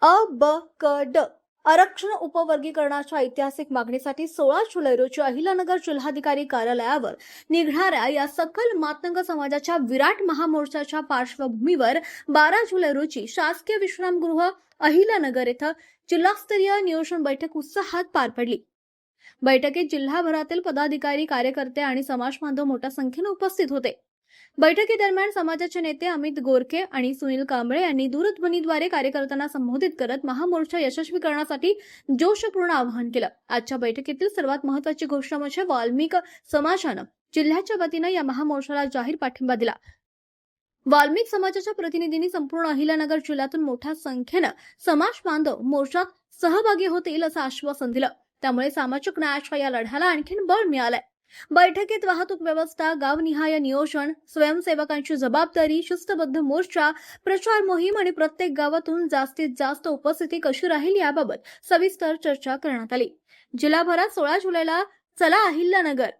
अ, ब, क, ड आरक्षण उपवर्गीकरणाच्या ऐतिहासिक मागणीसाठी 16 जुलै रोजी अहिल्यानगर जिल्हाधिकारी कार्यालयावर निघणाऱ्या या सकल मातंग समाजाच्या विराट महामोर्चाच्या पार्श्वभूमीवर 12 जुलै रोजी शासकीय विश्रामगृह अहिल्यानगर येथे जिल्हास्तरीय नियोजन बैठक उत्साहात पार पडली। बैठकीत जिल्हाभरातील पदाधिकारी, कार्यकर्ते आणि समाजबांधव मोठ्या संख्येने उपस्थित होते। बैठकीदरम्यान समाजाचे नेते अमित गोरखे आणि सुनील कांबळे यांनी दूरध्वनीद्वारे कार्यकर्त्यांना संबोधित करत महामोर्चा यशस्वी करण्यासाठी जोशपूर्ण आवाहन केलं। आजच्या बैठकीतील सर्वात महत्त्वाची गोष्ट म्हणजे वाल्मिक समाजानं जिल्ह्याच्या वतीने या महामोर्चाला जाहीर पाठिंबा दिला। वाल्मिक समाजाच्या प्रतिनिधींनी संपूर्ण अहिल्यानगर जिल्ह्यातून मोठ्या संख्येने समाज बांधव मोर्चात सहभागी होतील असं आश्वासन दिलं। त्यामुळे सामाजिक न्यायाच्या या लढ्याला आणखीन बळ मिळालंय। बैठकीत वाहतूक व्यवस्था, गावनिहाय नियोजन, स्वयंसेवकांची जबाबदारी, शिस्तबद्ध मोर्चा, प्रचार मोहीम आणि प्रत्येक गावातून जास्तीत जास्त उपस्थिती कशी राहील याबाबत सविस्तर चर्चा करण्यात आली। जिल्हाभरात 16 जुलैला चला अहिल्यानगर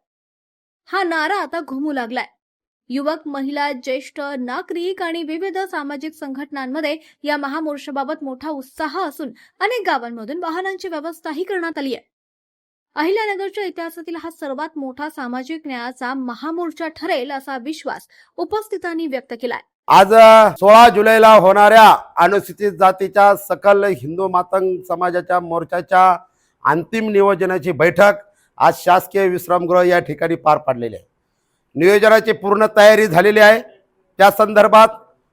हा नारा आता घुमू लागलाय। युवक, महिला, ज्येष्ठ नागरिक आणि विविध सामाजिक संघटनांमध्ये या महामोर्चाबाबत मोठा उत्साह असून अनेक गावांमधून वाहनांची व्यवस्थाही करण्यात आली आहे। अहिल्यानगरच्या इतिहासातील हा सर्वात मोठा सामाजिक न्यायाचा महामोर्चा ठरेल असा विश्वास उपस्थितांनी व्यक्त केलाय। आज 16 जुलैला होणाऱ्या अनुसूचित जातीच्या सकल हिंदू मातंग समाजाच्या मोर्चाच्या अंतिम नियोजनाची बैठक आज शासकीय विश्रामगृह या ठिकाणी पार पडलेली आहे। नियोजनाची पूर्ण तयारी झालेली आहे। त्या संदर्भात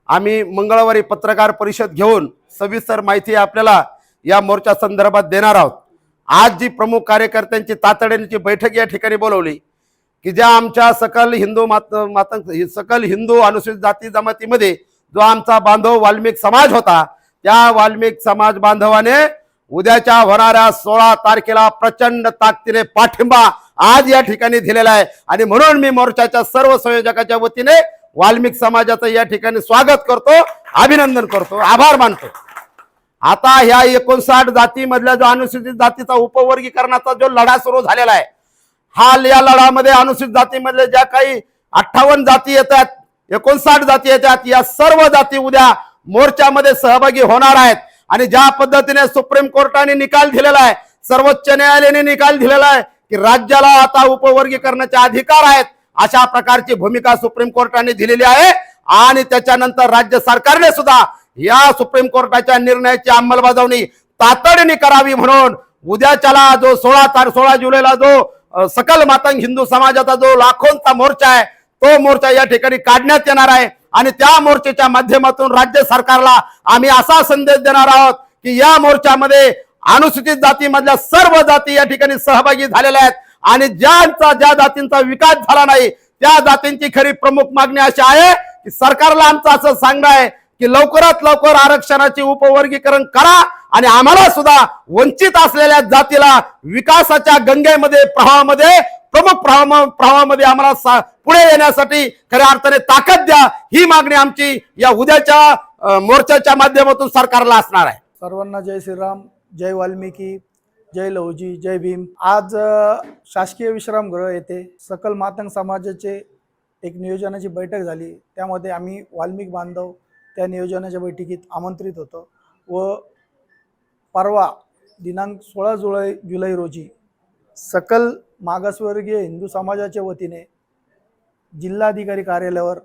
आम्ही मंगळवारी पत्रकार परिषद घेऊन सविस्तर माहिती आपल्याला या मोर्चा संदर्भात देणार आहोत। आज जी प्रमुख कार्यकर्त्यांची तातडीची बैठक या ठिकाणी बोलवली की ज्या आमच्या सकल हिंदू अनुसूचित जाती जमातीमध्ये जो आमचा बांधव वाल्मिक समाज होता, त्या वाल्मिक समाज बांधवाने उद्याच्या होणाऱ्या 16 तारखेला प्रचंड ताकदीने पाठिंबा आज या ठिकाणी दिलेला आहे। आणि म्हणून मी मोर्चाच्या सर्व संयोजकांच्या वतीने वाल्मिक समाजाचं या ठिकाणी स्वागत करतो, अभिनंदन करतो, आभार मानतो। आता ह्या 59 जातीमधल्या जो अनुसूचित जातीचा उपवर्गीकरणाचा जो लढा सुरू झालेला आहे, या लढ्यामध्ये अनुसूचित जातीमधले ज्या काही 58 जाती येतात, 59 जाती येतात, या सर्व जाती उद्या मोर्चामध्ये सहभागी होणार आहेत। आणि ज्या पद्धतीने सुप्रीम कोर्टाने निकाल दिलेला आहे, सर्वोच्च न्यायालयाने निकाल दिलेला आहे की राज्याला आता उपवर्गीकरणाचे अधिकार आहेत, अशा प्रकारची भूमिका सुप्रीम कोर्टाने दिलेली आहे। आणि त्याच्यानंतर राज्य सरकारने सुद्धा या सुप्रीम कोर्टाच्या निर्णयाची अंमलबजावणी तातडीने करावी म्हणून उद्याच्याला जो 16 जुलैला जो सकल मातंग हिंदू समाजाचा जो लाखोंचा मोर्चा आहे, तो मोर्चा या ठिकाणी काढण्यात येणार आहे। आणि त्या मोर्चाच्या माध्यमातून राज्य सरकारला आम्ही असा संदेश देणार आहोत की या मोर्चामध्ये अनुसूचित जातीमधल्या सर्व जाती या ठिकाणी सहभागी झालेल्या आहेत। आणि ज्या जातींचा विकास झाला नाही त्या जातींची खरी प्रमुख मागणी अशी आहे की सरकारला आमचं असं सांगणं आहे की लवकरात लवकर आरक्षणाचे उपवर्गीकरण करा आणि आम्हाला सुद्धा वंचित असलेल्या जातीला विकासाच्या गंगेमध्ये प्रमुख प्रवाहामध्ये आम्हाला पुढे येण्यासाठी खऱ्या अर्थाने ताकद द्या, ही मागणी आमची या उद्याच्या मोर्चाच्या माध्यमातून सरकारला असणार आहे। सर्वांना जय श्रीराम, जय वाल्मिकी, जय लहुजी, जय भीम। आज शासकीय विश्रामगृह येथे सकल मातंग समाजाचे एक नियोजनाची बैठक झाली। त्यामध्ये आम्ही वाल्मिक बांधव त्या नियोजनाच्या बैठकीत आमंत्रित होतो व परवा दिनांक 16 जुलै रोजी सकल मागासवर्गीय हिंदू समाजाच्या वतीने जिल्हाधिकारी कार्यालयावर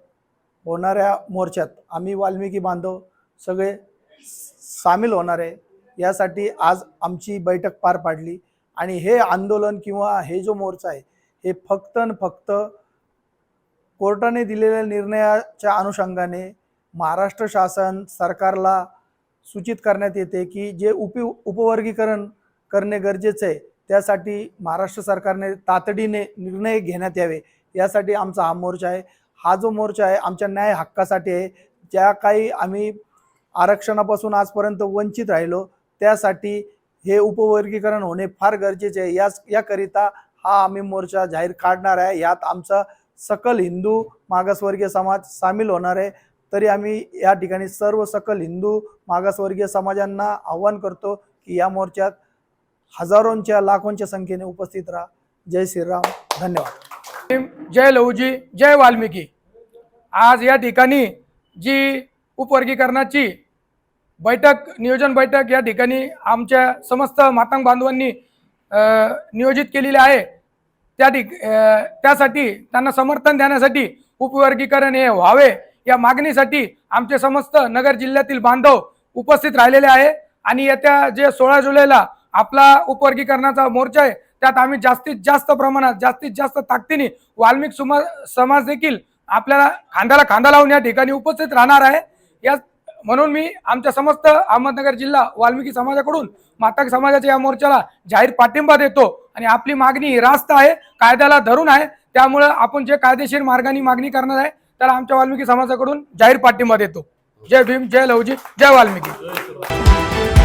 होणाऱ्या मोर्चात आम्ही वाल्मिकी बांधव सगळे सामील होणार आहे। यासाठी आज आमची बैठक पार पाडली। आणि हे आंदोलन किंवा हे जो मोर्चा आहे हे फक्त कोर्टाने दिलेल्या निर्णयाच्या अनुषंगाने महाराष्ट्र शासन सरकारला सूचित करण्यात येते की जे उपवर्गीकरण करणे गरजेचे आहे, त्यासाठी महाराष्ट्र सरकारने तातडीने निर्णय घेण्यात यावे, यासाठी आमचा हा मोर्चा आहे। हा जो मोर्चा आहे आमच्या न्याय हक्कासाठी आहे। ज्या काही आम्ही आरक्षणापासून आजपर्यंत वंचित राहिलो त्यासाठी हे उपवर्गीकरण होणे फार गरजेचे आहे। याकरिता हा आम्ही मोर्चा जाहीर काढणार आहे। यात आमचा सकल हिंदू मागासवर्गीय समाज सामील होणार आहे। तरी आम्ही या ठिकाणी सर्व सकल हिंदू मागासवर्गीय समाजांना आवाहन करतो की या मोर्चात हजारोंच्या लाखोंच्या संख्येने उपस्थित राहा। जय श्रीराम, धन्यवाद। जय लहुजी, जय वाल्मिकी। आज या ठिकाणी जी उपवर्गीकरणाची नियोजन बैठक या ठिकाणी आमच्या समस्त मातंग बांधवांनी नियोजित केलेली आहे। त्यासाठी त्यांना समर्थन देण्यासाठी उपवर्गीकरण हे व्हावे या मागणीसाठी आमचे समस्त नगर जिल्ह्यातील बांधव उपस्थित राहिलेले आहे आणि येत्या जे 16 जुलैला आपला उपवर्गीकरणाचा मोर्चा आहे त्यात आम्ही जास्तीत जास्त प्रमाणात जास्तीत जास्त ताकदीने वाल्मिक समाज देखील आपल्याला खांद्याला खांदा लावून या ठिकाणी उपस्थित राहणार आहे। या म्हणून मी आमच्या समस्त अहमदनगर जिल्हा वाल्मिकी समाजाकडून मातंग समाजाच्या या मोर्चाला जाहीर पाठिंबा देतो आणि आपली मागणी ही रास्त आहे, कायद्याला धरून आहे। त्यामुळे आपण जे कायदेशीर मार्गाने मागणी करणार आहे त्याला आमच्या वाल्मिकी समाजाकडून जाहीर पाठिंबा देतो। जय भीम, जय लवजी, जय वाल्मिकी।